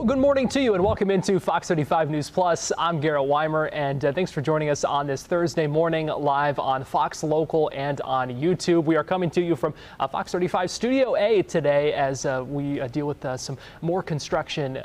Good morning to you and welcome into Fox 35 News Plus. I'm Garrett Wymer and thanks for joining us on this Thursday morning live on Fox Local and on YouTube. We are coming to you from Fox 35 Studio A today as we deal with some more construction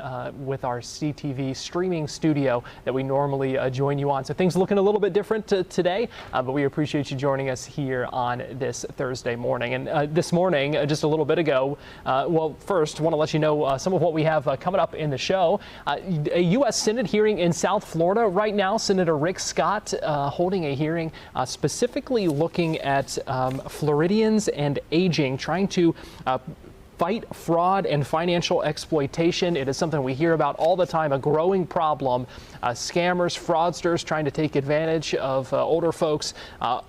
with our CTV streaming studio that we normally join you on. So things looking a little bit different today, but we appreciate you joining us here on this Thursday morning. And this morning, just a little bit ago, well, first, want to let you know some of what we have coming up in the show. A U.S. Senate hearing in South Florida right now. Senator Rick Scott holding a hearing specifically looking at Floridians and aging, trying to fight fraud and financial exploitation. It is something we hear about all the time, a growing problem. Scammers, fraudsters trying to take advantage of older folks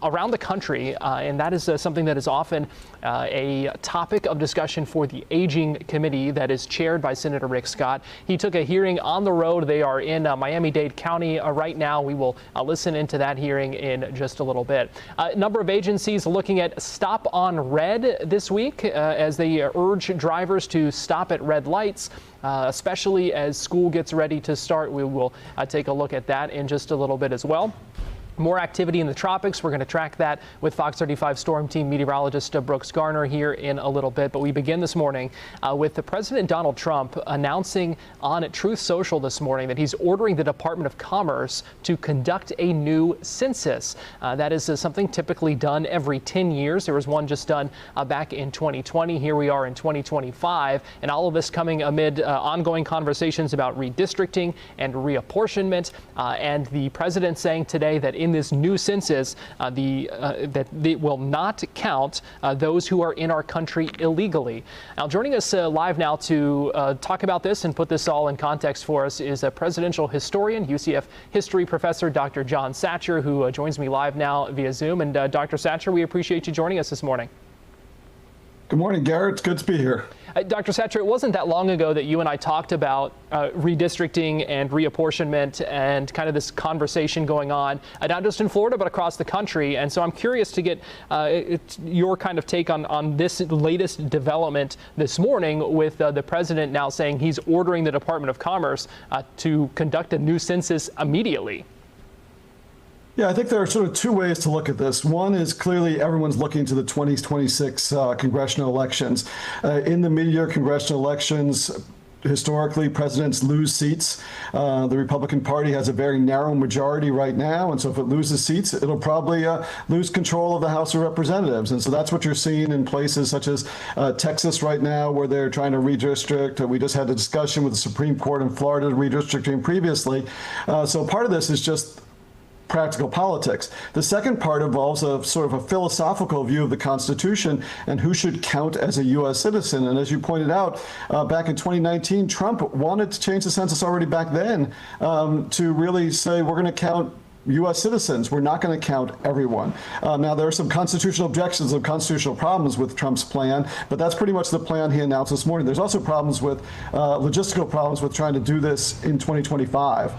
around the country. And that is something that is often a topic of discussion for the Aging Committee that is chaired by Senator Rick Scott. He took a hearing on the road. They are in Miami-Dade County right now. We will listen into that hearing in just a little bit. A number of agencies looking at stop on red this week as they urge drivers to stop at red lights, especially as school gets ready to start. We will take a look at that in just a little bit as well. More activity in the tropics. We're going to track that with Fox 35 Storm Team meteorologist Brooks Garner here in a little bit. But we begin this morning with the President Donald Trump announcing on Truth Social this morning that he's ordering the Department of Commerce to conduct a new census. That is something typically done every 10 years. There was one just done back in 2020. Here we are in 2025. And all of this coming amid ongoing conversations about redistricting and reapportionment. And the president saying today that in this new census, that they will not count those who are in our country illegally. Now, joining us live now to talk about this and put this all in context for us is a presidential historian, UCF history professor, Dr. John Sacher, who joins me live now via Zoom. And Dr. Sacher, we appreciate you joining us this morning. Good morning, Garrett. It's good to be here. Dr. Sacher, it wasn't that long ago that you and I talked about redistricting and reapportionment and kind of this conversation going on, not just in Florida, but across the country. And so I'm curious to get your kind of take on this latest development this morning with the president now saying he's ordering the Department of Commerce to conduct a new census immediately. Yeah, I think there are sort of two ways to look at this. One is clearly everyone's looking to the 2026 congressional elections. In the mid-year congressional elections, historically, presidents lose seats. The Republican Party has a very narrow majority right now, and so if it loses seats, it'll probably lose control of the House of Representatives. And so that's what you're seeing in places such as Texas right now, where they're trying to redistrict. We just had a discussion with the Supreme Court in Florida redistricting previously. So part of this is just practical politics. The second part involves a sort of a philosophical view of the Constitution and who should count as a U.S. citizen. And as you pointed out, back in 2019, Trump wanted to change the census already back then to really say we're going to count U.S. citizens. We're not going to count everyone. Now, there are some constitutional objections and constitutional problems with Trump's plan, but that's pretty much the plan he announced this morning. There's also problems with logistical problems with trying to do this in 2025.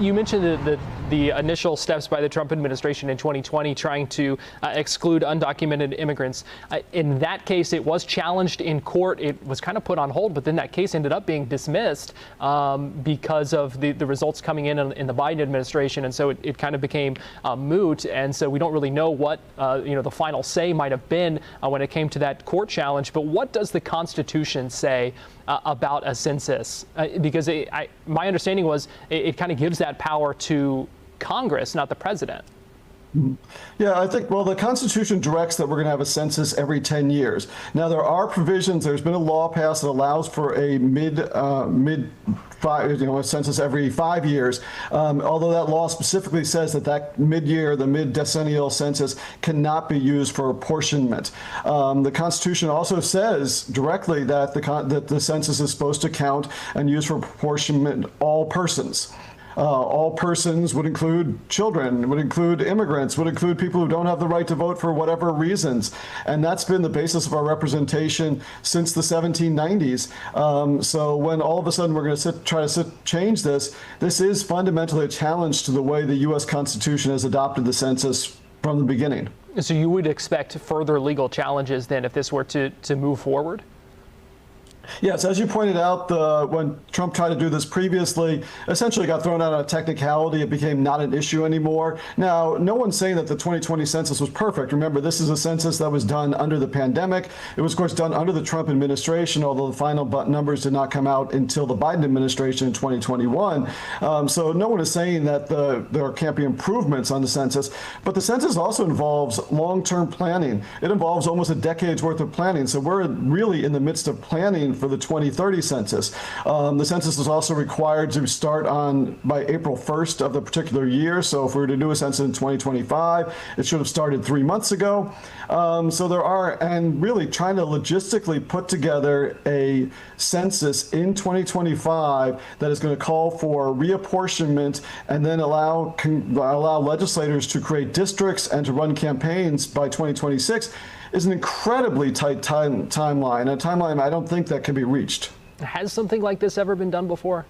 You mentioned the initial steps by the Trump administration in 2020 trying to exclude undocumented immigrants. In that case, it was challenged in court. It was kind of put on hold, but then that case ended up being dismissed because of the results coming in the Biden administration. And so it kind of became moot. And so we don't really know what the final say might have been when it came to that court challenge. But what does the Constitution say about a census? Because my understanding was it kind of gives that power to Congress, not the president. Yeah, I think, well, the Constitution directs that we're going to have a census every 10 years. Now, there are provisions. There's been a law passed that allows for a a census every 5 years. Although that law specifically says that mid-year, the mid-decennial census cannot be used for apportionment. The Constitution also says directly that the census is supposed to count and use for apportionment all persons. All persons would include children, would include immigrants, would include people who don't have the right to vote for whatever reasons. And that's been the basis of our representation since the 1790s. So when all of a sudden we're going to try to change this, this is fundamentally a challenge to the way the U.S. Constitution has adopted the census from the beginning. So you would expect further legal challenges then if this were to move forward? Yes, as you pointed out, when Trump tried to do this previously, essentially got thrown out on a technicality. It became not an issue anymore. Now, no one's saying that the 2020 census was perfect. Remember, this is a census that was done under the pandemic. It was, of course, done under the Trump administration, although the final numbers did not come out until the Biden administration in 2021. So no one is saying that there can't be improvements on the census. But the census also involves long-term planning. It involves almost a decade's worth of planning. So we're really in the midst of planning for the 2030 census. The census is also required to start by April 1st of the particular year. So if we were to do a census in 2025, it should have started 3 months ago. And really trying to logistically put together a census in 2025 that is going to call for reapportionment and then allow legislators to create districts and to run campaigns by 2026 is an incredibly tight timeline, a timeline I don't think that can be reached. Has something like this ever been done before?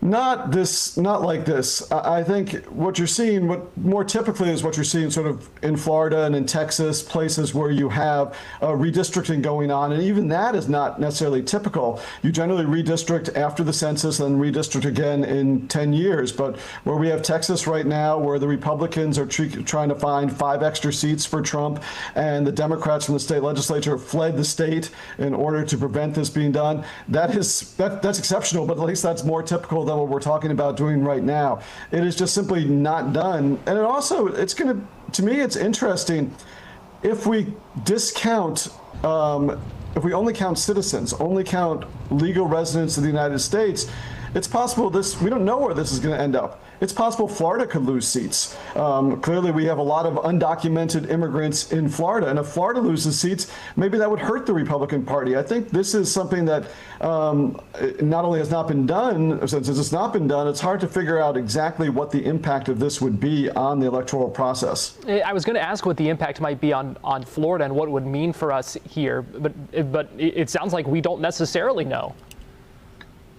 Not like this. I think what you're seeing, what more typically is what you're seeing sort of in Florida and in Texas, places where you have redistricting going on. And even that is not necessarily typical. You generally redistrict after the census and redistrict again in 10 years. But where we have Texas right now, where the Republicans are trying to find 5 extra seats for Trump, and the Democrats from the state legislature fled the state in order to prevent this being done, that's exceptional, but at least that's more typical than what we're talking about doing right now. It is just simply not done. And to me, it's interesting if we discount, if we only count citizens, only count legal residents of the United States, it's possible we don't know where this is going to end up. It's possible Florida could lose seats. Clearly, we have a lot of undocumented immigrants in Florida, and if Florida loses seats, maybe that would hurt the Republican Party. I think this is something that not only has not been done, since it's not been done, it's hard to figure out exactly what the impact of this would be on the electoral process. I was going to ask what the impact might be on Florida and what it would mean for us here, but it sounds like we don't necessarily know.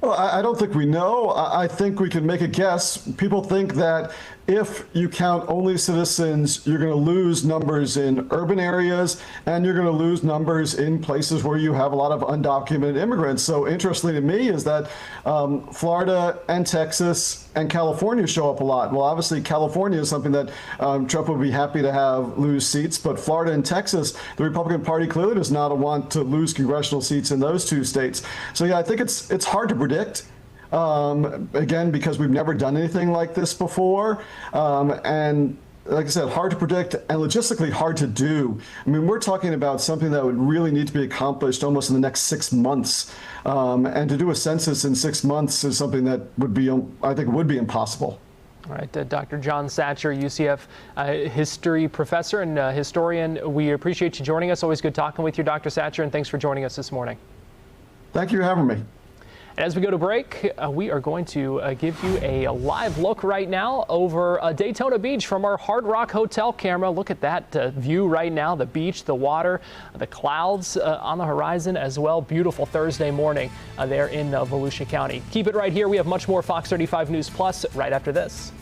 Well, I don't think we know. I think we can make a guess. People think that if you count only citizens, you're going to lose numbers in urban areas, and you're going to lose numbers in places where you have a lot of undocumented immigrants. So interestingly to me is that Florida and Texas and California show up a lot. Well, obviously California is something that Trump would be happy to have lose seats, but Florida and Texas, the Republican Party clearly does not want to lose congressional seats in those 2 states. So yeah, I think it's hard to predict. Again, because we've never done anything like this before. And like I said, hard to predict and logistically hard to do. I mean, we're talking about something that would really need to be accomplished almost in the next 6 months. And to do a census in 6 months is something that I think would be impossible. All right, Dr. John Sacher, UCF history professor and historian. We appreciate you joining us. Always good talking with you, Dr. Sacher, and thanks for joining us this morning. Thank you for having me. As we go to break, we are going to give you a live look right now over Daytona Beach from our Hard Rock Hotel camera. Look at that view right now, the beach, the water, the clouds on the horizon as well. Beautiful Thursday morning there in Volusia County. Keep it right here. We have much more Fox 35 News Plus right after this.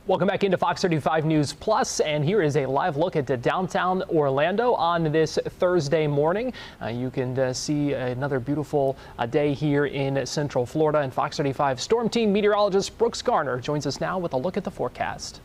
Welcome back into Fox 35 News Plus, and here is a live look at downtown Orlando on this Thursday morning. You can see another beautiful day here in Central Florida, and Fox 35 Storm Team meteorologist Brooks Garner joins us now with a look at the forecast.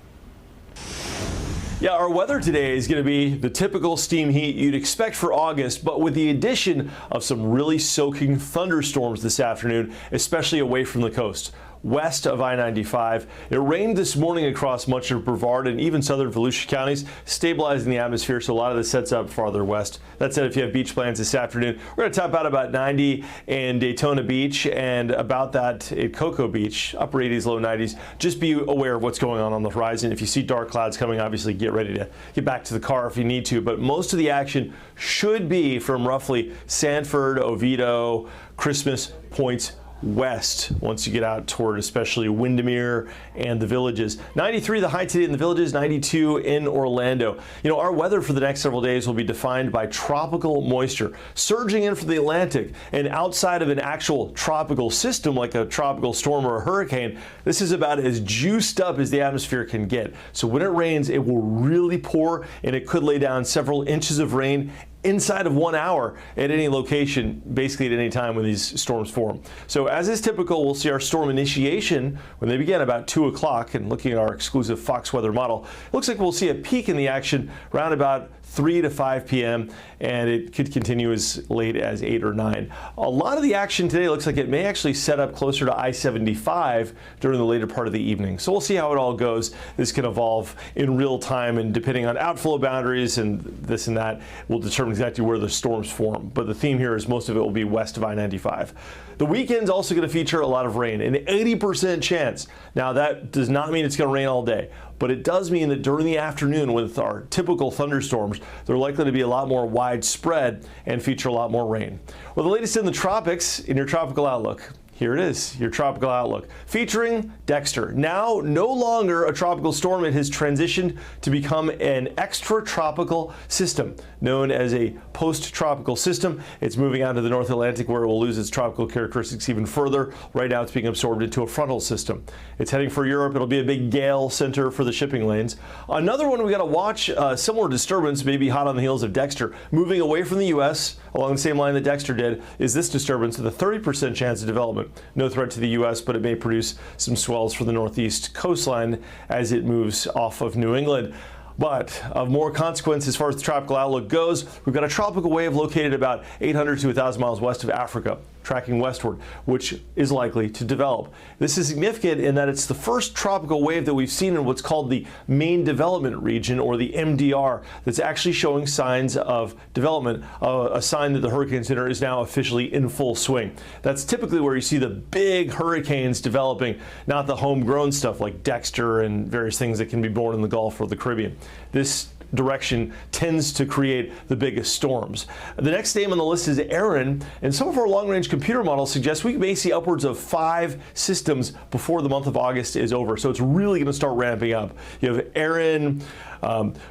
Yeah, our weather today is going to be the typical steam heat you'd expect for August, but with the addition of some really soaking thunderstorms this afternoon, especially away from the coast. West of I-95. It rained this morning across much of Brevard and even southern Volusia counties, stabilizing the atmosphere, so a lot of this sets up farther west. That said, if you have beach plans this afternoon, we're going to top out about 90 in Daytona Beach and about that at Cocoa Beach, upper 80s, low 90s. Just be aware of what's going on the horizon. If you see dark clouds coming, obviously get ready to get back to the car if you need to, but most of the action should be from roughly Sanford, Oviedo, Christmas Points west once you get out toward especially Windermere and the Villages. 93 the high today in the Villages, 92 in Orlando. You know, our weather for the next several days will be defined by tropical moisture surging in from the Atlantic, and outside of an actual tropical system like a tropical storm or a hurricane, this is about as juiced up as the atmosphere can get. So when it rains, it will really pour, and it could lay down several inches of rain inside of 1 hour at any location, basically at any time when these storms form. So as is typical, we'll see our storm initiation when they begin about 2 o'clock, and looking at our exclusive Fox weather model, it looks like we'll see a peak in the action around about 3 to 5 p.m. and it could continue as late as 8 or 9. A lot of the action today looks like it may actually set up closer to I-75 during the later part of the evening. So we'll see how it all goes. This can evolve in real time, and depending on outflow boundaries and this and that will determine exactly where the storms form. But the theme here is most of it will be west of I-95. The weekend's also going to feature a lot of rain, an 80% chance. Now that does not mean it's going to rain all day, but it does mean that during the afternoon with our typical thunderstorms, they're likely to be a lot more widespread and feature a lot more rain. Well, the latest in the tropics in your tropical outlook. Here it is, your tropical outlook, featuring Dexter. Now no longer a tropical storm, it has transitioned to become an extratropical system known as a post-tropical system. It's moving out to the North Atlantic, where it will lose its tropical characteristics even further. Right now it's being absorbed into a frontal system. It's heading for Europe. It'll be a big gale center for the shipping lanes. Another one we got to watch, similar disturbance, maybe hot on the heels of Dexter, moving away from the U.S. along the same line that Dexter did, is this disturbance with a 30% chance of development. No threat to the U.S., but it may produce some swells for the northeast coastline as it moves off of New England. But of more consequence as far as the tropical outlook goes, we've got a tropical wave located about 800 to 1,000 miles west of Africa, tracking westward, which is likely to develop. This is significant in that it's the first tropical wave that we've seen in what's called the main development region, or the MDR, that's actually showing signs of development, a sign that the Hurricane Center is now officially in full swing. That's typically where you see the big hurricanes developing, not the homegrown stuff like Dexter and various things that can be born in the Gulf or the Caribbean. This direction tends to create the biggest storms. The next name on the list is Aaron, and some of our long-range computer models suggest we may see upwards of 5 systems before the month of August is over. So it's really going to start ramping up. You have Aaron,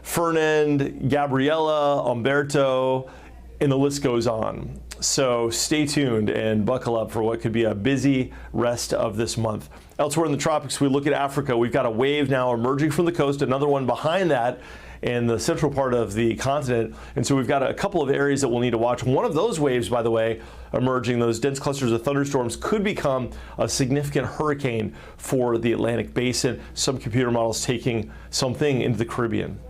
Fernand, Gabriella, Umberto, and the list goes on. So stay tuned and buckle up for what could be a busy rest of this month. Elsewhere in the tropics, we look at Africa. We've got a wave now emerging from the coast, another one behind that in the central part of the continent. And so we've got a couple of areas that we'll need to watch. One of those waves, by the way, emerging, those dense clusters of thunderstorms, could become a significant hurricane for the Atlantic basin. Some computer models taking something into the Caribbean.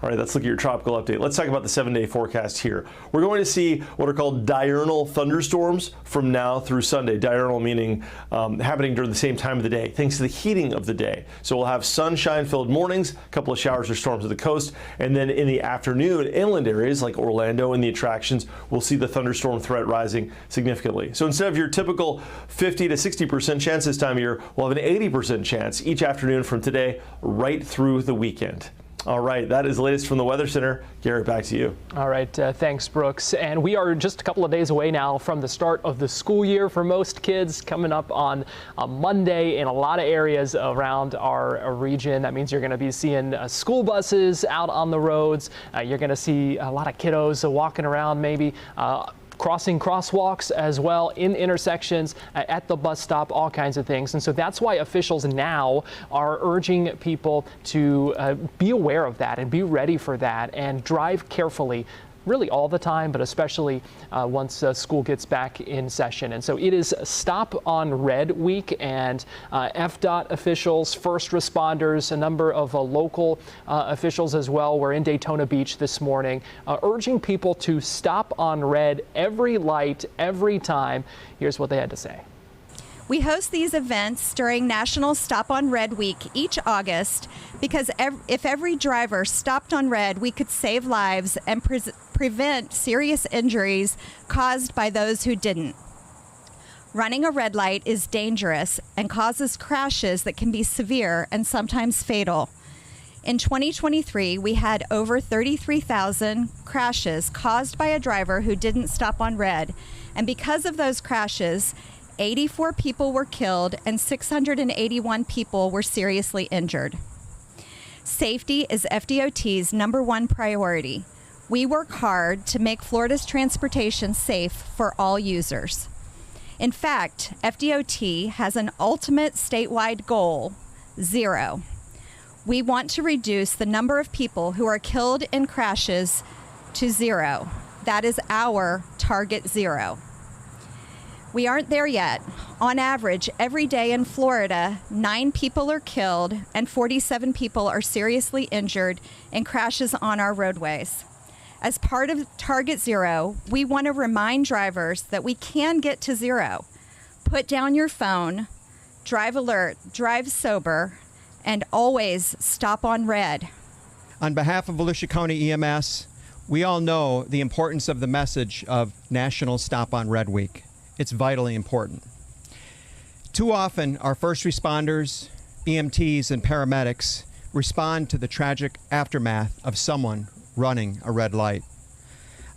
All right, let's look at your tropical update. Let's talk about the 7-day forecast here. We're going to see what are called diurnal thunderstorms from now through Sunday. Diurnal meaning happening during the same time of the day, thanks to the heating of the day. So we'll have sunshine-filled mornings, a couple of showers or storms at the coast, and then in the afternoon, inland areas like Orlando and the attractions, we'll see the thunderstorm threat rising significantly. So instead of your typical 50 to 60% chance this time of year, we'll have an 80% chance each afternoon from today right through the weekend. All right, that is the latest from the Weather Center. Garrett, back to you. All right, thanks, Brooks. And we are just a couple of days away now from the start of the school year for most kids, coming up on a Monday in a lot of areas around our region. That means you're going to be seeing school buses out on the roads. You're going to see a lot of kiddos walking around, maybe crossing crosswalks as well, in intersections, at the bus stop, all kinds of things. And so that's why officials now are urging people to be aware of that and be ready for that and drive carefully, really all the time, but especially once school gets back in session. And so it is Stop on Red Week, and FDOT officials, first responders, a number of local officials as well were in Daytona Beach this morning, urging people to stop on red every light, every time. Here's what they had to say. We host these events during National Stop on Red Week each August because if every driver stopped on red, we could save lives and prevent serious injuries caused by those who didn't. Running a red light is dangerous and causes crashes that can be severe and sometimes fatal. In 2023, we had over 33,000 crashes caused by a driver who didn't stop on red. And because of those crashes, 84 people were killed and 681 people were seriously injured. Safety is FDOT's #1 priority. We work hard to make Florida's transportation safe for all users. In fact, FDOT has an ultimate statewide goal, 0. We want to reduce the number of people who are killed in crashes to 0. That is our target 0. We aren't there yet. On average, every day in Florida, 9 people are killed and 47 people are seriously injured in crashes on our roadways. As part of Target 0, we want to remind drivers that we can get to 0. Put down your phone, drive alert, drive sober, and always stop on red. On behalf of Volusia County EMS, we all know the importance of the message of National Stop on Red Week. It's vitally important. Too often, our first responders, EMTs, and paramedics respond to the tragic aftermath of someone running a red light.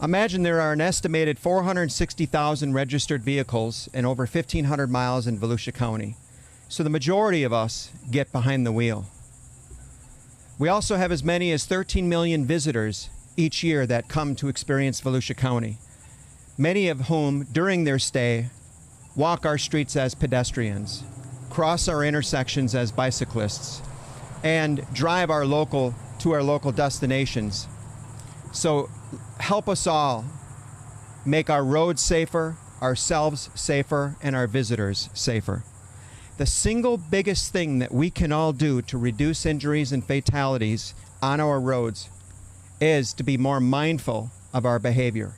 Imagine there are an estimated 460,000 registered vehicles and over 1,500 miles in Volusia County. So the majority of us get behind the wheel. We also have as many as 13 million visitors each year that come to experience Volusia County, many of whom, during their stay, walk our streets as pedestrians, cross our intersections as bicyclists, and drive to our local destinations. So help us all make our roads safer, ourselves safer, and our visitors safer. The single biggest thing that we can all do to reduce injuries and fatalities on our roads is to be more mindful of our behavior,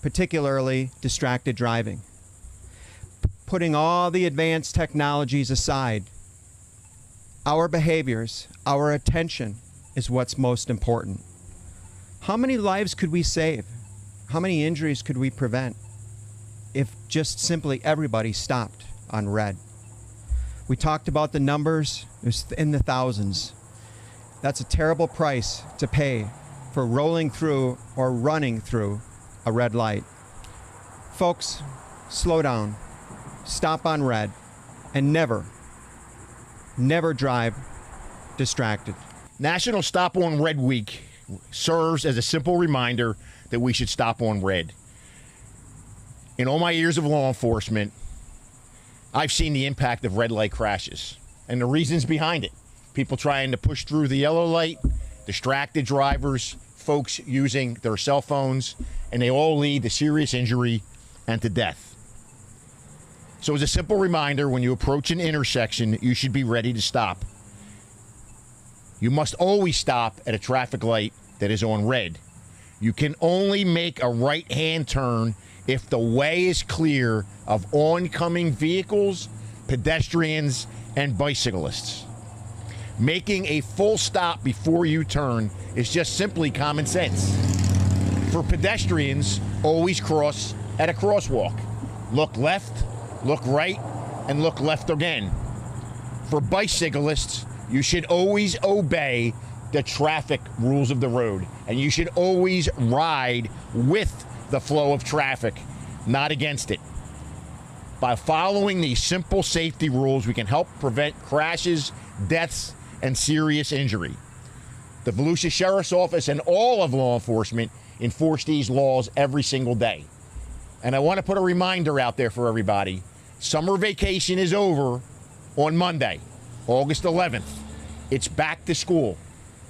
particularly distracted driving. Putting all the advanced technologies aside, our behaviors, our attention is what's most important. How many lives could we save? How many injuries could we prevent if just simply everybody stopped on red? We talked about the numbers, it's in the thousands. That's a terrible price to pay for rolling through or running through a red light. Folks, slow down, stop on red, and never drive distracted. National Stop on Red Week serves as a simple reminder that we should stop on red. In all my years of law enforcement, I've seen the impact of red light crashes and the reasons behind it. People trying to push through the yellow light, distracted drivers, folks using their cell phones, and they all lead to serious injury and to death. So as a simple reminder, when you approach an intersection, you should be ready to stop. You must always stop at a traffic light that is on red. You can only make a right-hand turn if the way is clear of oncoming vehicles, pedestrians, and bicyclists. Making a full stop before you turn is just simply common sense. For pedestrians, always cross at a crosswalk. Look left, look right, and look left again. For bicyclists, you should always obey the traffic rules of the road, and you should always ride with the flow of traffic, not against it. By following these simple safety rules, we can help prevent crashes, deaths, and serious injury. The Volusia Sheriff's Office and all of law enforcement enforce these laws every single day. And I want to put a reminder out there for everybody. Summer vacation is over on Monday, August 11th. It's back to school.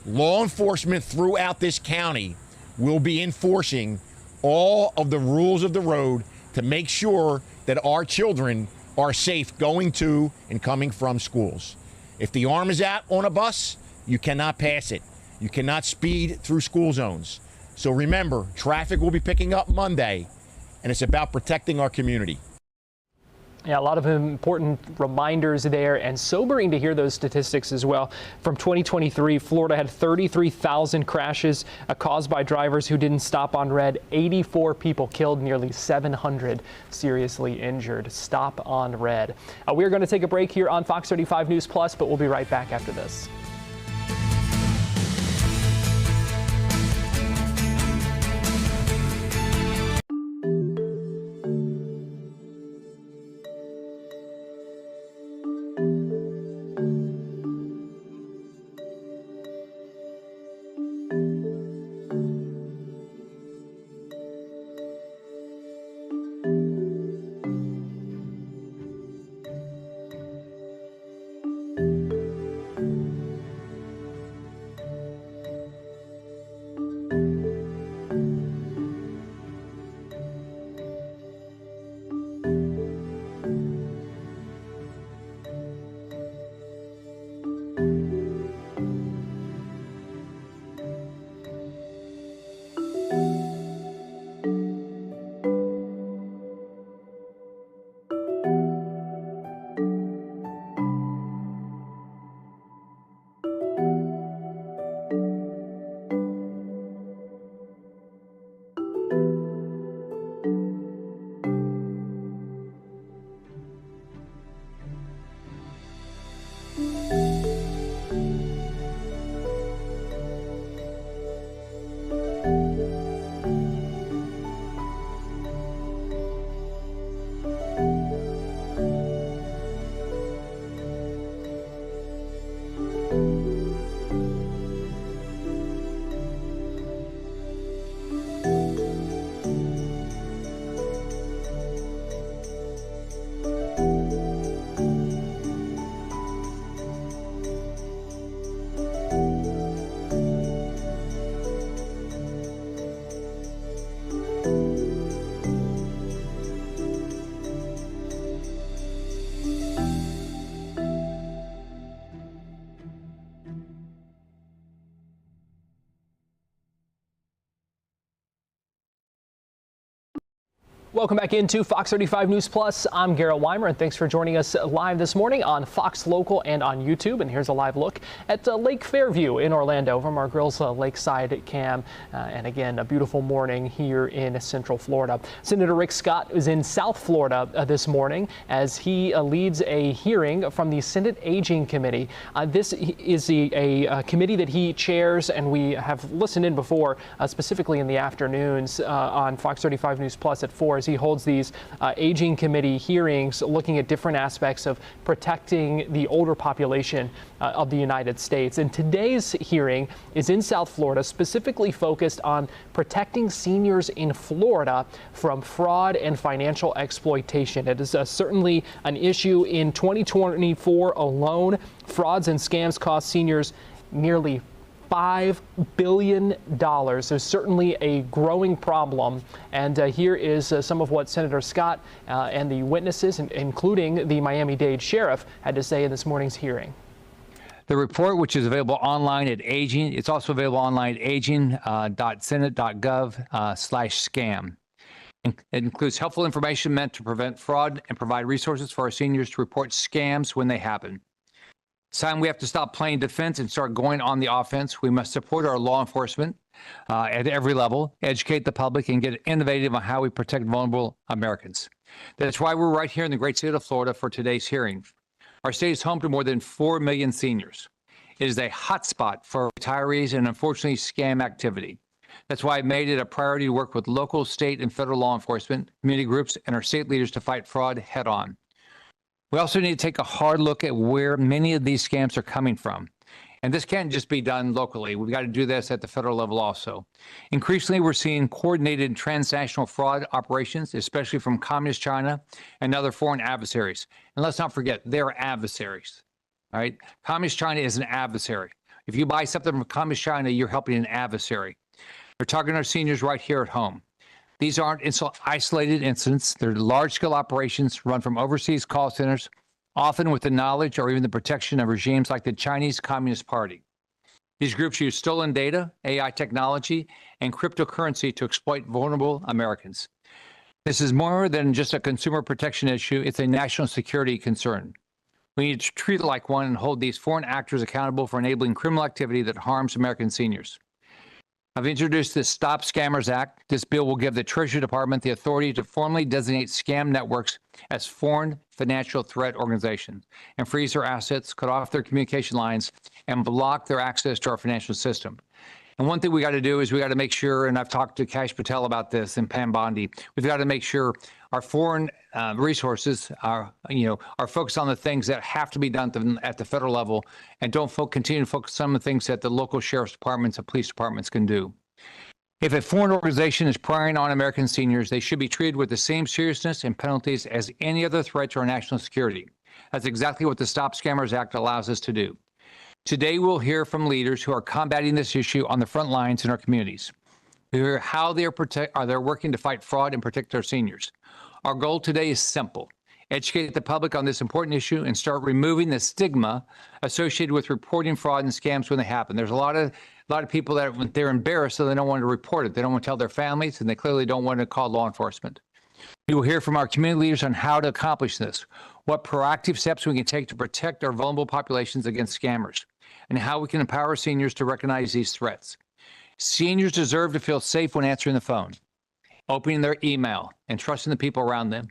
Law enforcement throughout this county will be enforcing all of the rules of the road to make sure that our children are safe going to and coming from schools. If the arm is out on a bus, you cannot pass it. You cannot speed through school zones. So remember, traffic will be picking up Monday, and it's about protecting our community. Yeah, a lot of important reminders there, and sobering to hear those statistics as well. From 2023, Florida had 33,000 crashes caused by drivers who didn't stop on red. 84 people killed, nearly 700 seriously injured. Stop on red. We're going to take a break here on Fox 35 News Plus, but we'll be right back after this. Welcome back into Fox 35 News Plus. I'm Garrett Wymer, and thanks for joining us live this morning on Fox Local and on YouTube. And here's a live look at Lake Fairview in Orlando from our Grills Lakeside cam. And again, a beautiful morning here in Central Florida. Senator Rick Scott is in South Florida this morning as he leads a hearing from the Senate Aging Committee. This is a committee that he chairs, and we have listened in before, specifically in the afternoons on Fox 35 News Plus at 4. He holds these aging committee hearings looking at different aspects of protecting the older population of the United States. And today's hearing is in South Florida, specifically focused on protecting seniors in Florida from fraud and financial exploitation. It is certainly an issue in 2024 alone. Frauds and scams cost seniors nearly $5 billion. So certainly a growing problem. And here is some of what Senator Scott and the witnesses, including the Miami-Dade sheriff, had to say in this morning's hearing. The report, which is available online at Aging, it's also available online at aging.senate.gov/scam. It includes helpful information meant to prevent fraud and provide resources for our seniors to report scams when they happen. It's time we have to stop playing defense and start going on the offense. We must support our law enforcement at every level, educate the public, and get innovative on how we protect vulnerable Americans. That's why we're right here in the great state of Florida for today's hearing. Our state is home to more than 4 million seniors. It is a hotspot for retirees and, unfortunately, scam activity. That's why I made it a priority to work with local, state, and federal law enforcement, community groups, and our state leaders to fight fraud head on. We also need to take a hard look at where many of these scams are coming from. And this can't just be done locally. We've got to do this at the federal level also. Increasingly, we're seeing coordinated transnational fraud operations, especially from Communist China and other foreign adversaries. And let's not forget, they're adversaries, all right? Communist China is an adversary. If you buy something from Communist China, you're helping an adversary. They're targeting our seniors right here at home. These aren't isolated incidents. They're large-scale operations run from overseas call centers, often with the knowledge or even the protection of regimes like the Chinese Communist Party. These groups use stolen data, AI technology, and cryptocurrency to exploit vulnerable Americans. This is more than just a consumer protection issue. It's a national security concern. We need to treat it like one and hold these foreign actors accountable for enabling criminal activity that harms American seniors. I've introduced the Stop Scammers Act. This bill will give the Treasury Department the authority to formally designate scam networks as foreign financial threat organizations and freeze their assets, cut off their communication lines, and block their access to our financial system. And one thing we got to do is we got to make sure, and I've talked to Kash Patel about this and Pam Bondi, we've got to make sure our foreign resources are focused on the things that have to be done at the federal level, and don't continue to focus on the things that the local sheriff's departments and police departments can do. If a foreign organization is preying on American seniors, they should be treated with the same seriousness and penalties as any other threat to our national security. That's exactly what the Stop Scammers Act allows us to do. Today, we'll hear from leaders who are combating this issue on the front lines in our communities. We'll hear how they're working to fight fraud and protect our seniors. Our goal today is simple: educate the public on this important issue and start removing the stigma associated with reporting fraud and scams when they happen. There's a lot of people that they're embarrassed, so they don't want to report it. They don't want to tell their families, and they clearly don't want to call law enforcement. We will hear from our community leaders on how to accomplish this, what proactive steps we can take to protect our vulnerable populations against scammers, and how we can empower seniors to recognize these threats. Seniors deserve to feel safe when answering the phone, opening their email, and trusting the people around them.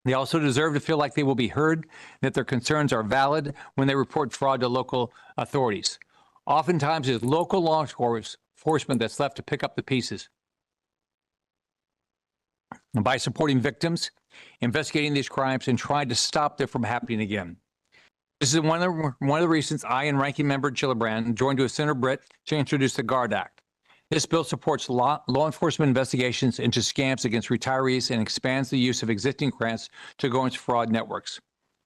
They also deserve to feel like they will be heard, that their concerns are valid when they report fraud to local authorities. Oftentimes, it's local law enforcement that's left to pick up the pieces. And by supporting victims, investigating these crimes, and trying to stop them from happening again. This is one of the reasons I and Ranking Member Gillibrand joined with Senator Britt to introduce the GUARD Act. This bill supports law enforcement investigations into scams against retirees and expands the use of existing grants to go into fraud networks.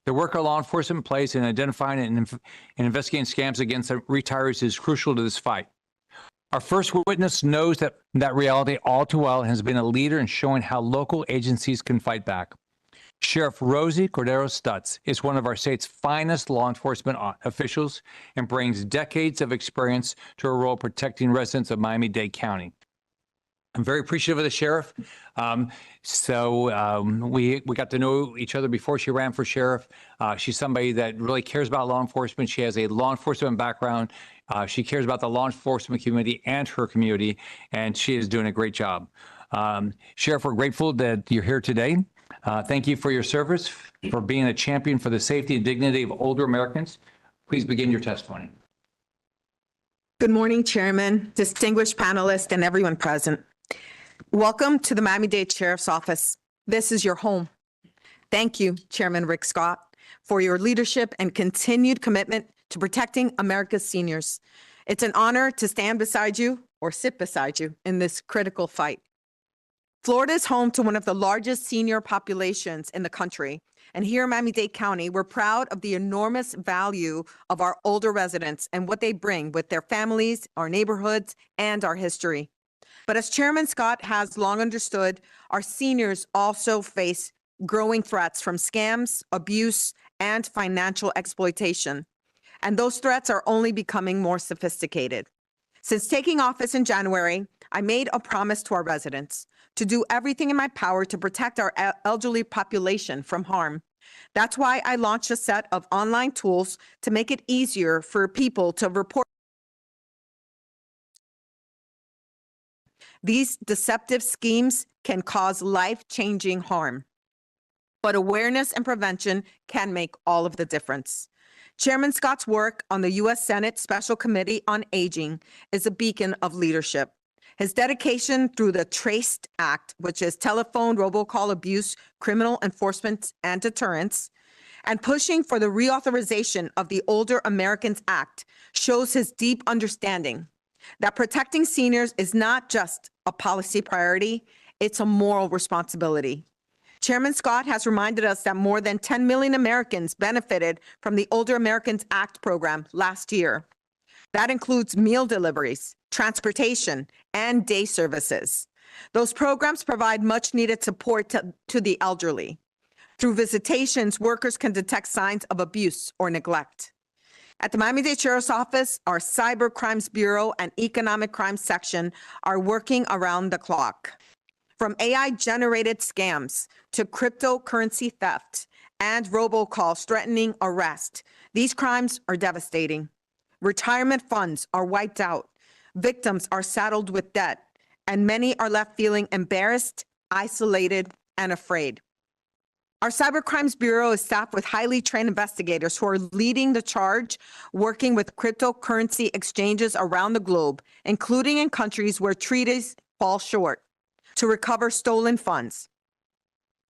The work our law enforcement plays in identifying and investigating scams against retirees is crucial to this fight. Our first witness knows that reality all too well and has been a leader in showing how local agencies can fight back. Sheriff Rosie Cordero Stutz is one of our state's finest law enforcement officials and brings decades of experience to her role protecting residents of Miami-Dade County. I'm very appreciative of the sheriff. We got to know each other before she ran for sheriff. She's somebody that really cares about law enforcement. She has a law enforcement background. She cares about the law enforcement community and her community, and she is doing a great job. Sheriff, we're grateful that you're here today. Thank you for your service, for being a champion for the safety and dignity of older Americans. Please begin your testimony. Good morning, Chairman, distinguished panelists, and everyone present. Welcome to the Miami-Dade Sheriff's Office. This is your home. Thank you, Chairman Rick Scott, for your leadership and continued commitment to protecting America's seniors. It's an honor to stand beside you or sit beside you in this critical fight. Florida is home to one of the largest senior populations in the country. And here in Miami-Dade County, we're proud of the enormous value of our older residents and what they bring with their families, our neighborhoods, and our history. But as Chairman Scott has long understood, our seniors also face growing threats from scams, abuse, and financial exploitation. And those threats are only becoming more sophisticated. Since taking office in January, I made a promise to our residents to do everything in my power to protect our elderly population from harm. That's why I launched a set of online tools to make it easier for people to report. These deceptive schemes can cause life-changing harm, but awareness and prevention can make all of the difference. Chairman Scott's work on the U.S. Senate Special Committee on Aging is a beacon of leadership. His dedication through the TRACED Act, which is Telephone Robocall Abuse, Criminal Enforcement and Deterrence, and pushing for the reauthorization of the Older Americans Act shows his deep understanding that protecting seniors is not just a policy priority, it's a moral responsibility. Chairman Scott has reminded us that more than 10 million Americans benefited from the Older Americans Act program last year. That includes meal deliveries, transportation, and day services. Those programs provide much needed support to the elderly. Through visitations, workers can detect signs of abuse or neglect. At the Miami-Dade Sheriff's Office, our Cyber Crimes Bureau and Economic Crimes Section are working around the clock. From AI-generated scams to cryptocurrency theft and robocalls threatening arrest, these crimes are devastating. Retirement funds are wiped out, victims are saddled with debt, and many are left feeling embarrassed, isolated, and afraid. Our Cyber Crimes Bureau is staffed with highly trained investigators who are leading the charge, working with cryptocurrency exchanges around the globe, including in countries where treaties fall short, to recover stolen funds.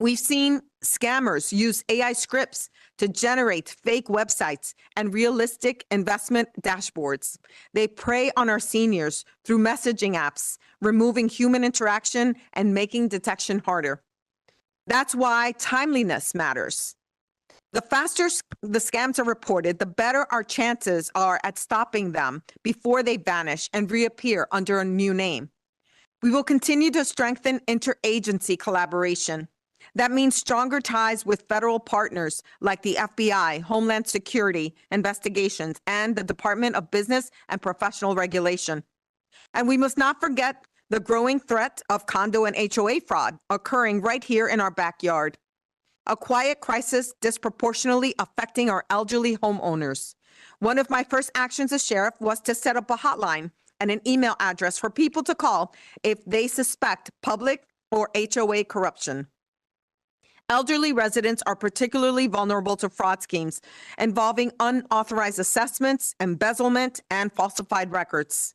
We've seen scammers use AI scripts to generate fake websites and realistic investment dashboards. They prey on our seniors through messaging apps, removing human interaction and making detection harder. That's why timeliness matters. The faster the scams are reported, the better our chances are at stopping them before they vanish and reappear under a new name. We will continue to strengthen interagency collaboration. That means stronger ties with federal partners like the FBI, Homeland Security Investigations, and the Department of Business and Professional Regulation. And we must not forget the growing threat of condo and HOA fraud occurring right here in our backyard. A quiet crisis disproportionately affecting our elderly homeowners. One of my first actions as sheriff was to set up a hotline and an email address for people to call if they suspect public or HOA corruption. Elderly residents are particularly vulnerable to fraud schemes involving unauthorized assessments, embezzlement, and falsified records.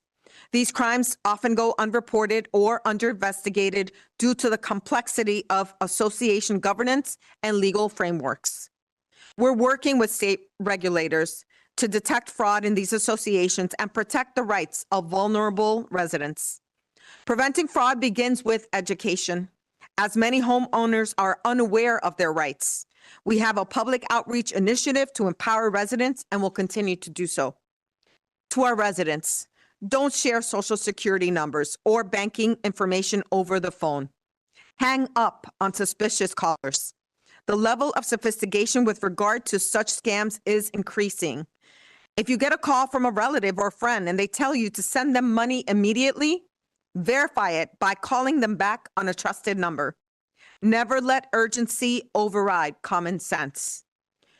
These crimes often go unreported or underinvestigated due to the complexity of association governance and legal frameworks. We're working with state regulators to detect fraud in these associations and protect the rights of vulnerable residents. Preventing fraud begins with education, as many homeowners are unaware of their rights. We have a public outreach initiative to empower residents and will continue to do so. To our residents, don't share Social Security numbers or banking information over the phone. Hang up on suspicious callers. The level of sophistication with regard to such scams is increasing. If you get a call from a relative or friend and they tell you to send them money immediately, verify it by calling them back on a trusted number. Never let urgency override common sense.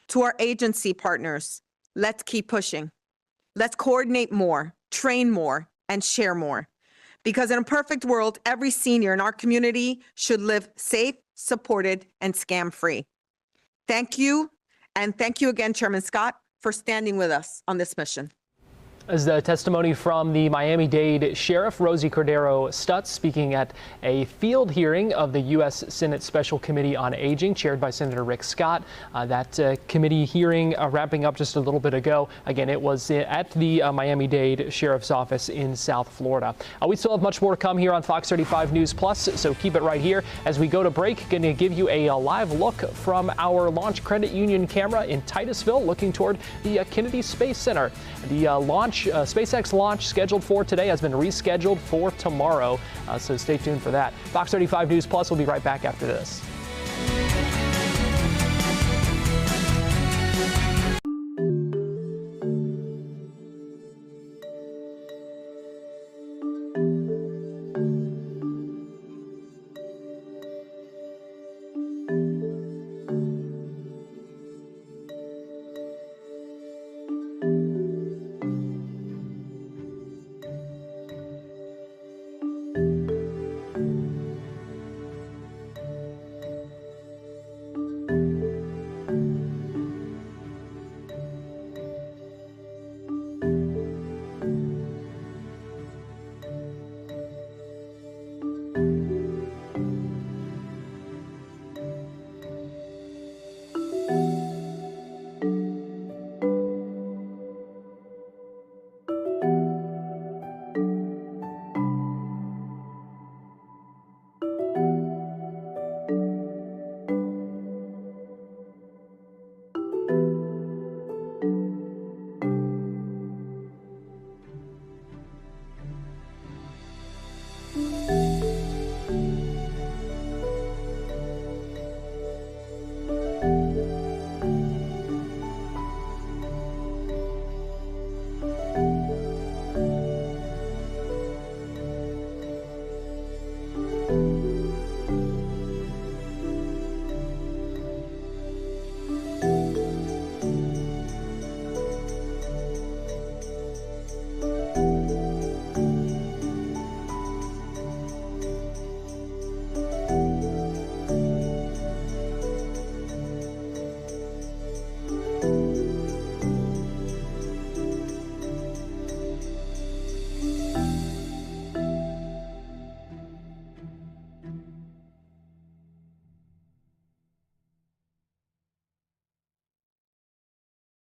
To our agency partners, let's keep pushing. Let's coordinate more, train more, and share more. Because in a perfect world, every senior in our community should live safe, supported, and scam-free. Thank you, and thank you again, Chairman Scott, for standing with us on this mission. As the testimony from the Miami-Dade Sheriff Rosie Cordero Stutz speaking at a field hearing of the U.S. Senate Special Committee on Aging chaired by Senator Rick Scott. That committee hearing wrapping up just a little bit ago. Again, it was at the Miami-Dade Sheriff's Office in South Florida. We still have much more to come here on Fox 35 News Plus, so keep it right here. As we go to break, going to give you a live look from our Launch Credit Union camera in Titusville, looking toward the Kennedy Space Center. The SpaceX launch scheduled for today has been rescheduled for tomorrow, so stay tuned for that. Fox 35 News Plus will be right back after this.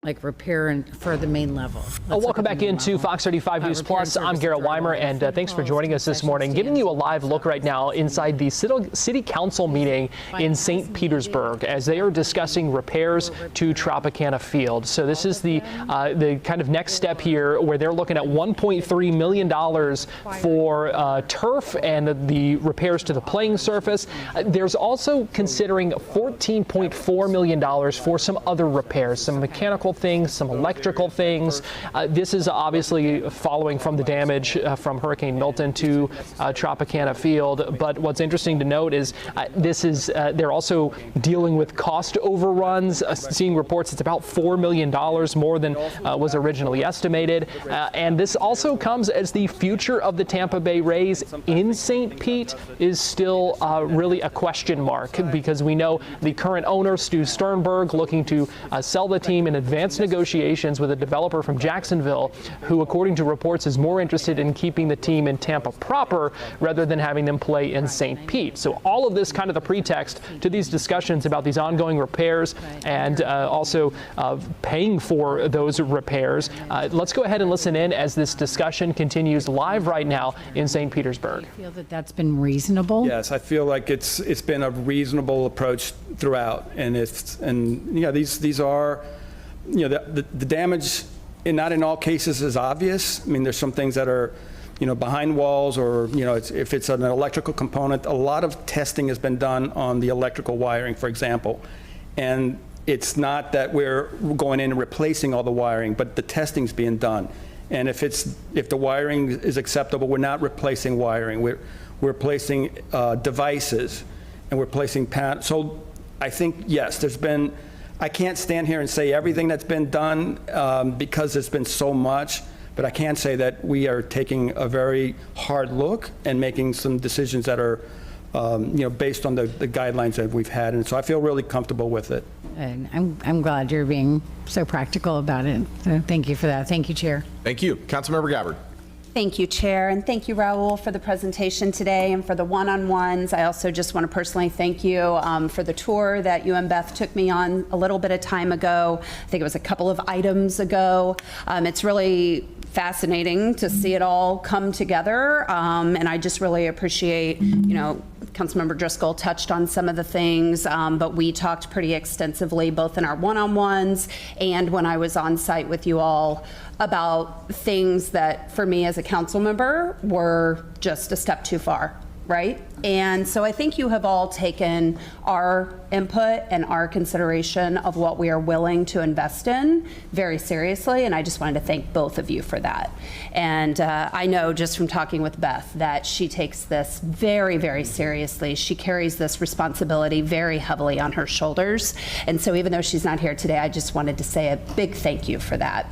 like repair and for the main level. Welcome back into Fox 35 News Plus. I'm Garrett Wymer, and thanks for joining us this morning. Giving you a live look right now inside the City Council meeting in St. Petersburg as they are discussing repairs to Tropicana Field. So this is the kind of next step here, where they're looking at $1.3 million for turf and the repairs to the playing surface. There's also considering $14.4 million for some other repairs, some mechanical things, some electrical things. This is obviously following from the damage from Hurricane Milton to Tropicana Field. But what's interesting to note is they're also dealing with cost overruns, seeing reports it's about $4 million more than was originally estimated. And this also comes as the future of the Tampa Bay Rays in St. Pete is still really a question mark, because we know the current owner, Stu Sternberg, looking to sell the team in advanced negotiations with a developer from Jacksonville, who, according to reports, is more interested in keeping the team in Tampa proper rather than having them play in St. Pete. So all of this kind of the pretext to these discussions about these ongoing repairs and also paying for those repairs. Let's go ahead and listen in as this discussion continues live right now in St. Petersburg. Do you feel that that's been reasonable? Yes, I feel like it's been a reasonable approach throughout, and these are, the damage, not in all cases is obvious. I mean, there's some things that are, behind walls, or if it's an electrical component. A lot of testing has been done on the electrical wiring, for example, and it's not that we're going in and replacing all the wiring, but the testing's being done. And if the wiring is acceptable, we're not replacing wiring. We're replacing devices, and we're replacing panels. So I think, yes, I can't stand here and say everything that's been done because there's been so much, but I can say that we are taking a very hard look and making some decisions that are based on the guidelines that we've had. And so I feel really comfortable with it. And I'm glad you're being so practical about it. So thank you for that. Thank you, Chair. Thank you. Councilmember Gabbard. Thank you, Chair, and thank you, Raul, for the presentation today and for the one-on-ones. I also just want to personally thank you for the tour that you and Beth took me on a little bit of time ago. I think it was a couple of items ago. It's really fascinating to see it all come together, and I just really appreciate, Councilmember Driscoll touched on some of the things, but we talked pretty extensively both in our one-on-ones and when I was on site with you all about things that for me as a council member were just a step too far, right? And so I think you have all taken our input and our consideration of what we are willing to invest in very seriously, and I just wanted to thank both of you for that. And I know just from talking with Beth that she takes this very, very seriously. She carries this responsibility very heavily on her shoulders, and so even though she's not here today, I just wanted to say a big thank you for that.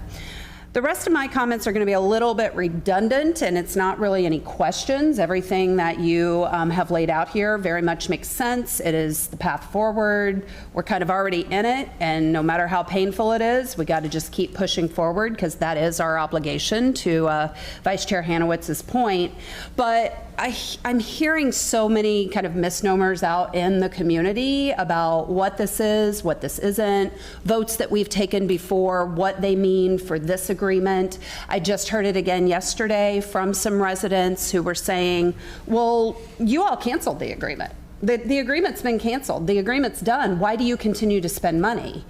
The rest of my comments are going to be a little bit redundant, and it's not really any questions. Everything that you have laid out here very much makes sense. It is the path forward. We're kind of already in it, and no matter how painful it is, we got to just keep pushing forward, because that is our obligation, to Vice Chair Hanowitz's point. But I'm hearing so many kind of misnomers out in the community about what this is, what this isn't, votes that we've taken before, what they mean for this agreement. I just heard it again yesterday from some residents who were saying, well, you all canceled the agreement. The agreement's been canceled. The agreement's done. Why do you continue to spend money?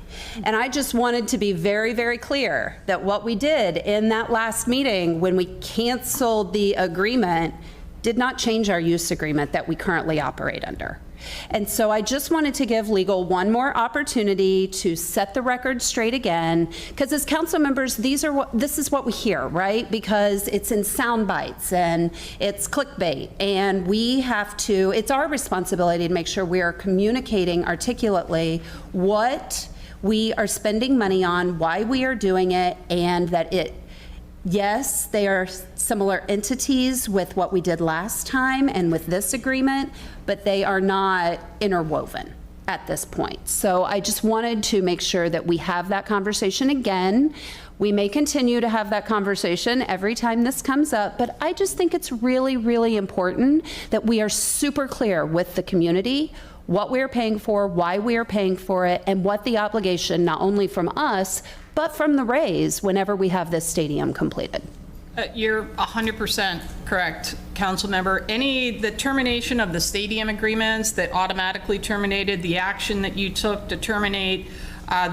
And I just wanted to be very, very clear that what we did in that last meeting when we canceled the agreement did not change our use agreement that we currently operate under. And so I just wanted to give legal one more opportunity to set the record straight again, because as council members, this is what we hear, right? Because it's in sound bites and it's clickbait, and we have to, it's our responsibility to make sure we are communicating articulately what we are spending money on, why we are doing it, and that yes, they are similar entities with what we did last time and with this agreement, but they are not interwoven at this point. So I just wanted to make sure that we have that conversation again. We may continue to have that conversation every time this comes up, but I just think it's really, really important that we are super clear with the community what we're paying for, why we are paying for it, and what the obligation, not only from us, but from the raise whenever we have this stadium completed. You're 100% correct, Councilmember. The termination of the stadium agreements that automatically terminated the action that you took to terminate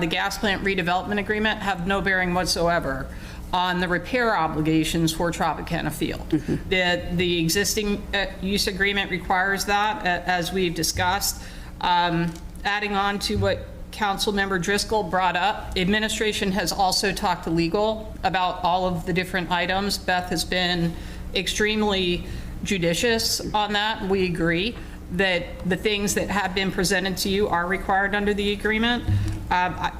the gas plant redevelopment agreement have no bearing whatsoever on the repair obligations for Tropicana Field. The existing use agreement requires that, as we've discussed. Adding on to what Councilmember Driscoll brought up, administration has also talked to legal about all of the different items. Beth has been extremely judicious on that. We agree that the things that have been presented to you are required under the agreement.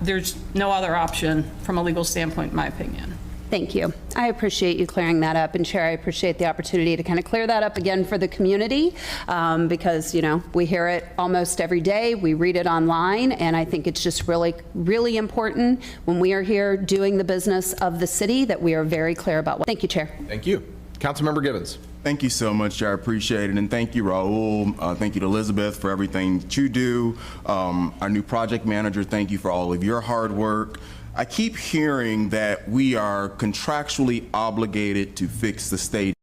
There's no other option from a legal standpoint, in my opinion. Thank you. I appreciate you clearing that up. And Chair, I appreciate the opportunity to kind of clear that up again for the community because, you know, we hear it almost every day. We read it online. And I think it's just really, really important when we are here doing the business of the city that we are very clear about what. Thank you, Chair. Thank you. Councilmember Gibbons. Thank you so much, Chair. I appreciate it. And thank you, Raul. Thank you to Elizabeth for everything that you do. Our new project manager, thank you for all of your hard work. I keep hearing that we are contractually obligated to fix the stadium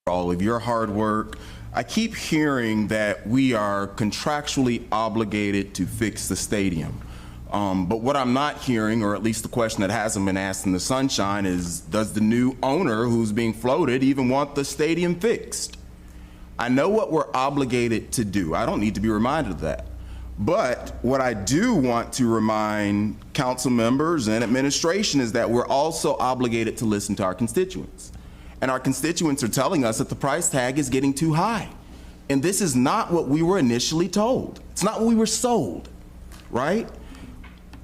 for all of your hard work. I keep hearing that we are contractually obligated to fix the stadium. But what I'm not hearing, or at least the question that hasn't been asked in the sunshine, is does the new owner who's being floated even want the stadium fixed? I know what we're obligated to do. I don't need to be reminded of that. But what I do want to remind council members and administration is that we're also obligated to listen to our constituents. And our constituents are telling us that the price tag is getting too high. And this is not what we were initially told. It's not what we were sold, right?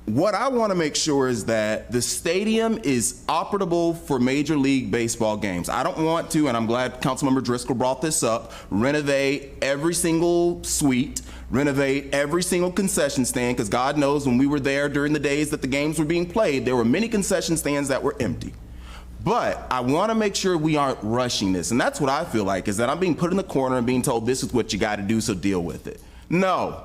What I want to make sure is that the stadium is operable for Major League Baseball games. I don't want to, and I'm glad Councilmember Driscoll brought this up, renovate every single suite, renovate every single concession stand, because God knows when we were there during the days that the games were being played, there were many concession stands that were empty. But I want to make sure we aren't rushing this. And that's what I feel like, is that I'm being put in the corner and being told this is what you got to do, so deal with it. No.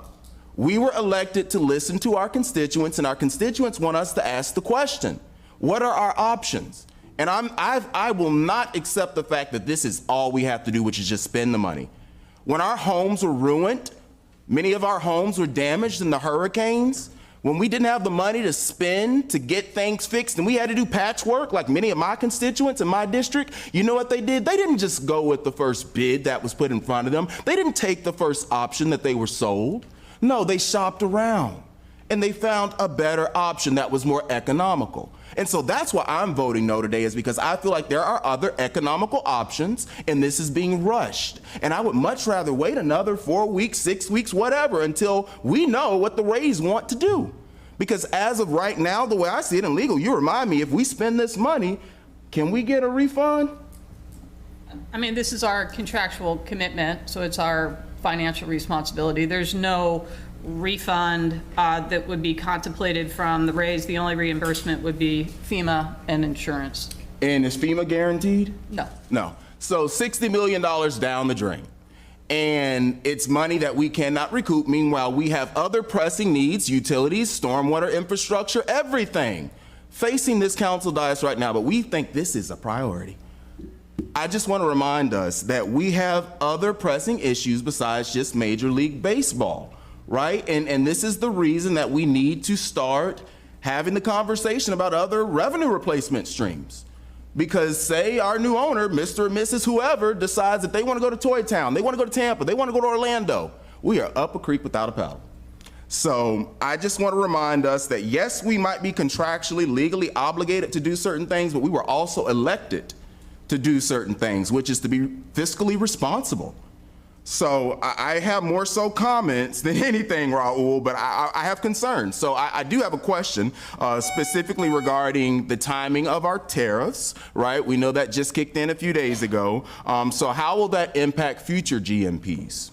We were elected to listen to our constituents, and our constituents want us to ask the question, what are our options? And I will not accept the fact that this is all we have to do, which is just spend the money. When our homes were ruined, many of our homes were damaged in the hurricanes, when we didn't have the money to spend to get things fixed and we had to do patchwork like many of my constituents in my district, you know what they did? They didn't just go with the first bid that was put in front of them. They didn't take the first option that they were sold. No, they shopped around and they found a better option that was more economical. And so that's why I'm voting no today, is because I feel like there are other economical options and this is being rushed. And I would much rather wait another 4 weeks, 6 weeks, whatever, until we know what the Rays want to do. Because as of right now, the way I see it in legal, you remind me, if we spend this money, can we get a refund? I mean, this is our contractual commitment, so it's our financial responsibility. There's no refund that would be contemplated from the Rays. The only reimbursement would be FEMA and insurance. And is FEMA guaranteed? No. No. So $60 million down the drain. And it's money that we cannot recoup. Meanwhile, we have other pressing needs, utilities, stormwater infrastructure, everything facing this council dais right now. But we think this is a priority. I just want to remind us that we have other pressing issues besides just Major League Baseball, right? And this is the reason that we need to start having the conversation about other revenue replacement streams. Because say our new owner, Mr. or Mrs. whoever, decides that they want to go to Toy Town, they want to go to Tampa, they want to go to Orlando, we are up a creek without a paddle. So I just want to remind us that yes, we might be contractually, legally obligated to do certain things, but we were also elected to do certain things, which is to be fiscally responsible. So I have more so comments than anything, Raul, but I have concerns. So I do have a question specifically regarding the timing of our tariffs, right? We know that just kicked in a few days ago. So how will that impact future GMPs?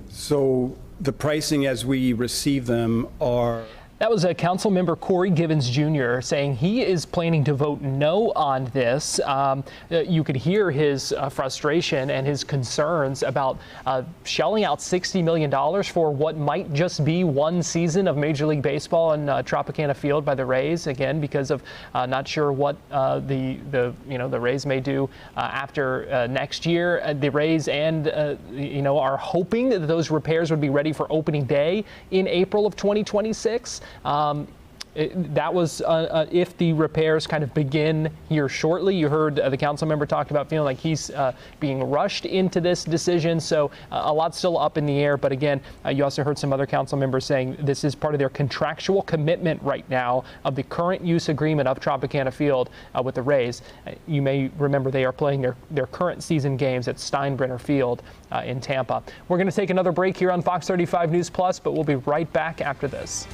So the pricing as we receive them are... That was Council Member Corey Givens Jr. saying he is planning to vote no on this. You could hear his frustration and his concerns about shelling out $60 million for what might just be one season of Major League Baseball in Tropicana Field by the Rays, again, because of not sure what the Rays may do after next year. The Rays and are hoping that those repairs would be ready for opening day in April of 2026. That was if the repairs kind of begin here shortly. You heard the council member talked about feeling like he's being rushed into this decision. So a lot's still up in the air. But again, you also heard some other council members saying this is part of their contractual commitment right now of the current use agreement of Tropicana Field with the Rays. You may remember they are playing their current season games at Steinbrenner Field in Tampa. We're going to take another break here on Fox 35 News Plus, but we'll be right back after this.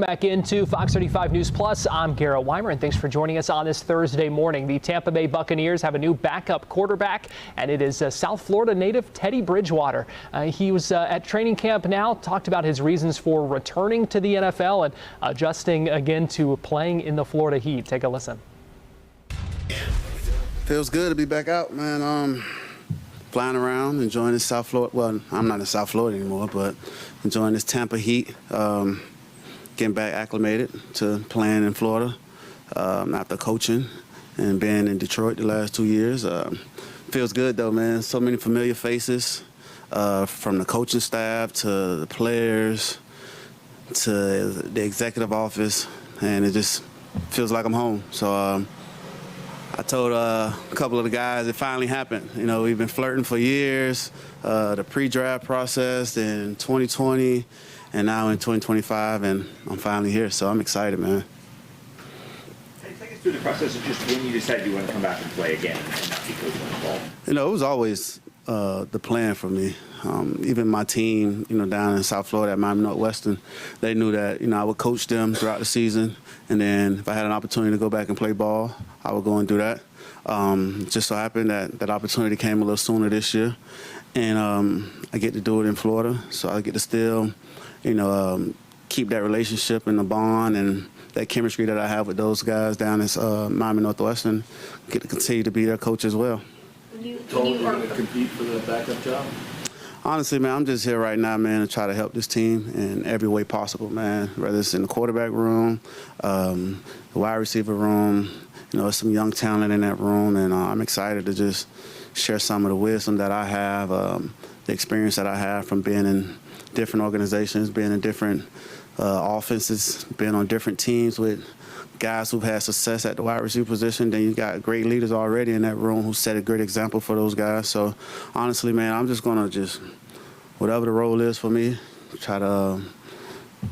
Back into Fox 35 News Plus. I'm Garrett Wymer, and thanks for joining us on this Thursday morning. The Tampa Bay Buccaneers have a new backup quarterback, and it is South Florida native Teddy Bridgewater. He was at training camp now, talked about his reasons for returning to the NFL and adjusting again to playing in the Florida Heat. Take a listen. Feels good to be back out, man. Flying around, enjoying this South Florida. Well, I'm not in South Florida anymore, but enjoying this Tampa Heat. Getting back acclimated to playing in Florida after coaching and being in Detroit the last 2 years. Feels good, though, man. So many familiar faces from the coaching staff to the players to the executive office, and it just feels like I'm home. So I told a couple of the guys it finally happened. You know, we've been flirting for years, the pre-draft process in 2020, and now in 2025, and I'm finally here, so I'm excited, man. Take us through the process of just when you decided you want to come back and play again and not be coaching involved. You know, it was always the plan for me. Even my team, down in South Florida at Miami Northwestern, they knew that, I would coach them throughout the season, and then if I had an opportunity to go back and play ball, I would go and do that. Just so happened that that opportunity came a little sooner this year, and I get to do it in Florida, so I get to still keep that relationship and the bond and that chemistry that I have with those guys down in Miami Northwestern, get to continue to be their coach as well. You going to compete for the backup job? Honestly, man, I'm just here right now, man, to try to help this team in every way possible, man, whether it's in the quarterback room, the wide receiver room. There's some young talent in that room, and I'm excited to just share some of the wisdom that I have the experience that I have from being in different organizations, being in different offenses, being on different teams with guys who've had success at the wide receiver position. Then you got great leaders already in that room who set a great example for those guys. So honestly, man, I'm just going to whatever the role is for me, try to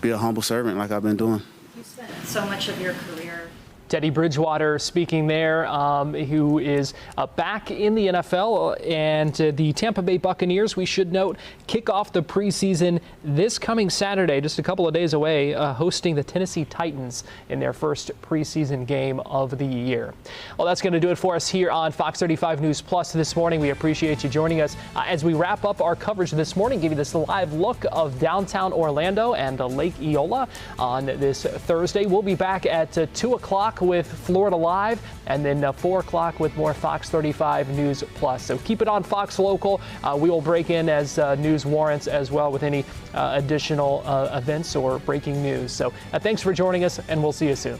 be a humble servant like I've been doing. You spent so much of your career. Teddy Bridgewater speaking there, who is back in the NFL, and the Tampa Bay Buccaneers, we should note, kick off the preseason this coming Saturday, just a couple of days away, hosting the Tennessee Titans in their first preseason game of the year. Well, that's going to do it for us here on Fox 35 News Plus this morning. We appreciate you joining us as we wrap up our coverage this morning, give you this live look of downtown Orlando and Lake Eola on this Thursday. We'll be back at 2 o'clock with Florida Live, and then 4 o'clock with more Fox 35 News Plus. So keep it on Fox Local. We will break in as news warrants as well with any additional events or breaking news. So thanks for joining us, and we'll see you soon.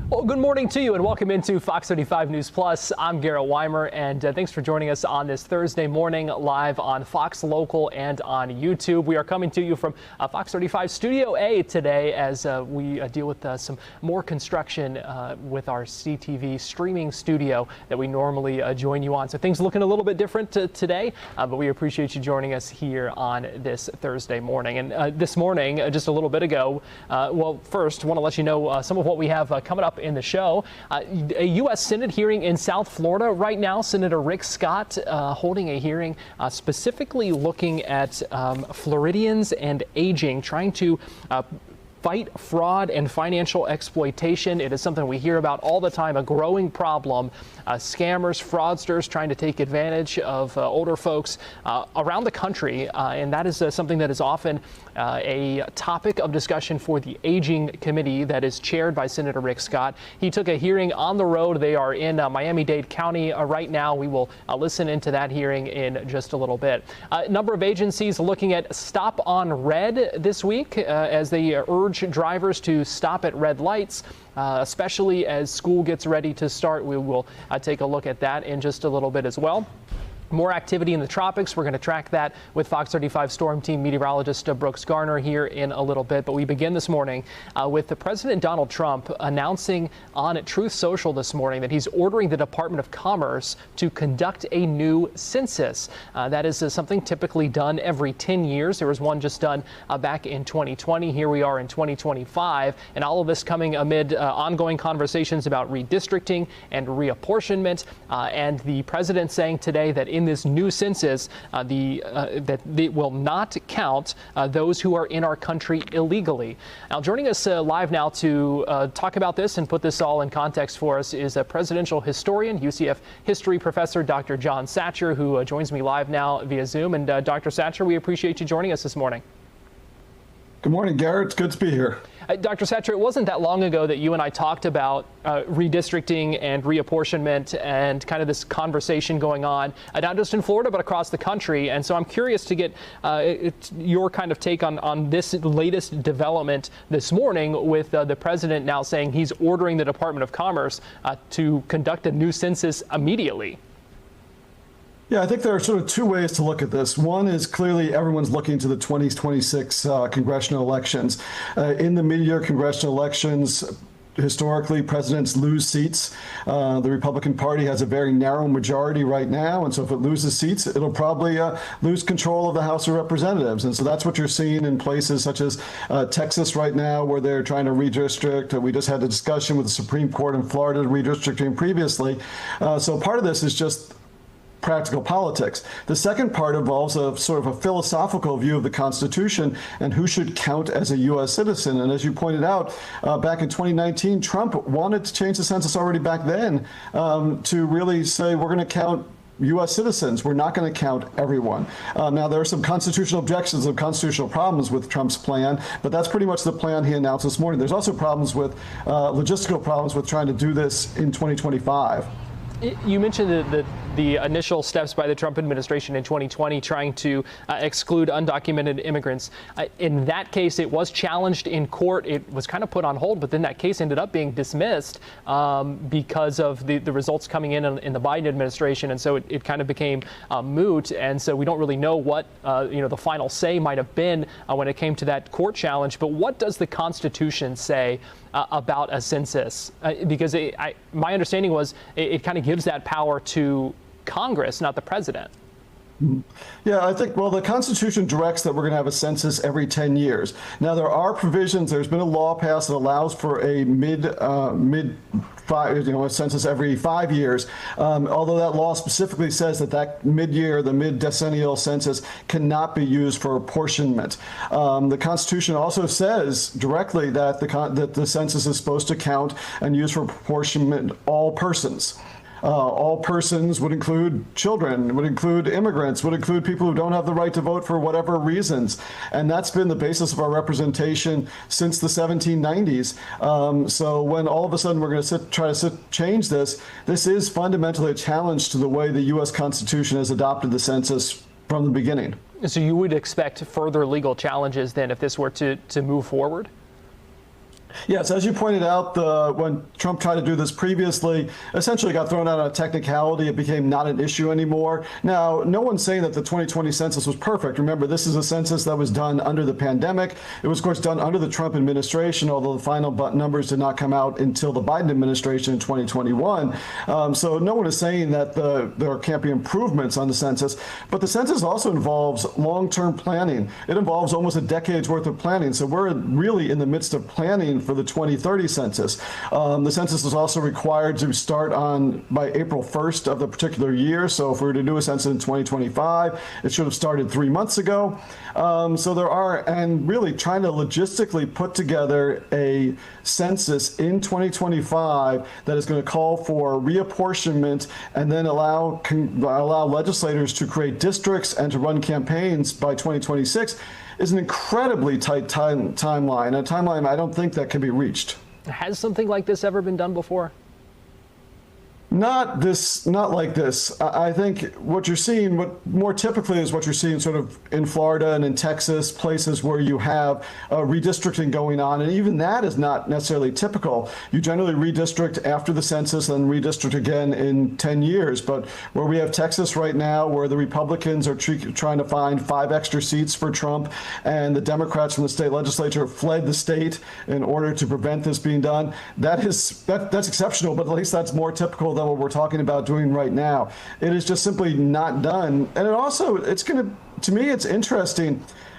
Well, good morning to you and welcome into Fox 35 News Plus. I'm Garrett Wymer, and thanks for joining us on this Thursday morning live on Fox Local and on YouTube. We are coming to you from Fox 35 Studio A today as we deal with some more construction with our CTV streaming studio that we normally join you on. So things looking a little bit different today, but we appreciate you joining us here on this Thursday morning. And this morning, just a little bit ago, well, first, want to let you know some of what we have coming up in the show. A U.S. Senate hearing in South Florida right now. Senator Rick Scott holding a hearing specifically looking at Floridians and aging, trying to fight fraud and financial exploitation. It is something we hear about all the time, a growing problem. Scammers, fraudsters trying to take advantage of older folks around the country. And that is something that is often a topic of discussion for the Aging Committee that is chaired by Senator Rick Scott. He took a hearing on the road. They are in Miami-Dade County right now. We will listen into that hearing in just a little bit. A number of agencies looking at stop on red this week as they urge drivers to stop at red lights, especially as school gets ready to start. We will take a look at that in just a little bit as well. More activity in the tropics. We're going to track that with Fox 35 Storm Team meteorologist Brooks Garner here in a little bit. But we begin this morning with the President Donald Trump announcing on Truth Social this morning that he's ordering the Department of Commerce to conduct a new census. That is something typically done every 10 years. There was one just done back in 2020. Here we are in 2025. And all of this coming amid ongoing conversations about redistricting and reapportionment. And the president saying today that in this new census, that they will not count those who are in our country illegally. Now, joining us live now to talk about this and put this all in context for us is a presidential historian, UCF history professor, Dr. John Sacher, who joins me live now via Zoom. And Dr. Sacher, we appreciate you joining us this morning. Good morning, Garrett. It's good to be here. Dr. Sacher, it wasn't that long ago that you and I talked about redistricting and reapportionment and kind of this conversation going on, not just in Florida, but across the country. And so I'm curious to get your kind of take on this latest development this morning with the president now saying he's ordering the Department of Commerce to conduct a new census immediately. Yeah, I think there are sort of two ways to look at this. One is clearly everyone's looking to the 2026 congressional elections. In the mid-year congressional elections, historically, presidents lose seats. The Republican Party has a very narrow majority right now, and so if it loses seats, it'll probably lose control of the House of Representatives. And so that's what you're seeing in places such as Texas right now, where they're trying to redistrict. We just had a discussion with the Supreme Court in Florida redistricting previously. So part of this is just practical politics. The second part involves a sort of a philosophical view of the Constitution and who should count as a U.S. citizen. And as you pointed out, back in 2019, Trump wanted to change the census already back then to really say we're going to count U.S. citizens. We're not going to count everyone. Now, there are some constitutional objections and constitutional problems with Trump's plan, but that's pretty much the plan he announced this morning. There's also problems with logistical problems with trying to do this in 2025. You mentioned the initial steps by the Trump administration in 2020 trying to exclude undocumented immigrants. In that case, it was challenged in court. It was kind of put on hold, but then that case ended up being dismissed because of the results coming in the Biden administration. And so it kind of became moot. And so we don't really know what the final say might have been when it came to that court challenge. But what does the Constitution say about a census? Because my understanding was it kind of gives that power to Congress, not the president. Yeah, I think, well, the Constitution directs that we're going to have a census every 10 years. Now, there are provisions. There's been a law passed that allows for a a census every 5 years. Although that law specifically says that mid-year, the mid-decennial census cannot be used for apportionment. The Constitution also says directly that the census is supposed to count and use for apportionment all persons. All persons would include children, would include immigrants, would include people who don't have the right to vote for whatever reasons. And that's been the basis of our representation since the 1790s. So when all of a sudden we're going to try to change this, this is fundamentally a challenge to the way the U.S. Constitution has adopted the census from the beginning. So you would expect further legal challenges then if this were to move forward? Yes, as you pointed out, when Trump tried to do this previously, essentially got thrown out on a technicality. It became not an issue anymore. Now, no one's saying that the 2020 census was perfect. Remember, this is a census that was done under the pandemic. It was, of course, done under the Trump administration, although the final numbers did not come out until the Biden administration in 2021. So no one is saying that there can't be improvements on the census. But the census also involves long-term planning. It involves almost a decade's worth of planning. So we're really in the midst of planning for the 2030 census. The census is also required to start by April 1st of the particular year. So if we were to do a census in 2025, it should have started 3 months ago. So there are, and really trying to logistically put together a census in 2025 that is going to call for reapportionment and then allow legislators to create districts and to run campaigns by 2026 is an incredibly tight timeline, a timeline I don't think that can be reached. Has something like this ever been done before? Not like this. I think what you're seeing, what more typically is what you're seeing sort of in Florida and in Texas, places where you have redistricting going on, and even that is not necessarily typical. You generally redistrict after the census and redistrict again in 10 years. But where we have Texas right now, where the Republicans are trying to find 5 extra seats for Trump, and the Democrats from the state legislature fled the state in order to prevent this being done, that's exceptional, but at least that's more typical than what we're talking about doing right now. It is just simply not done. And to me, it's interesting.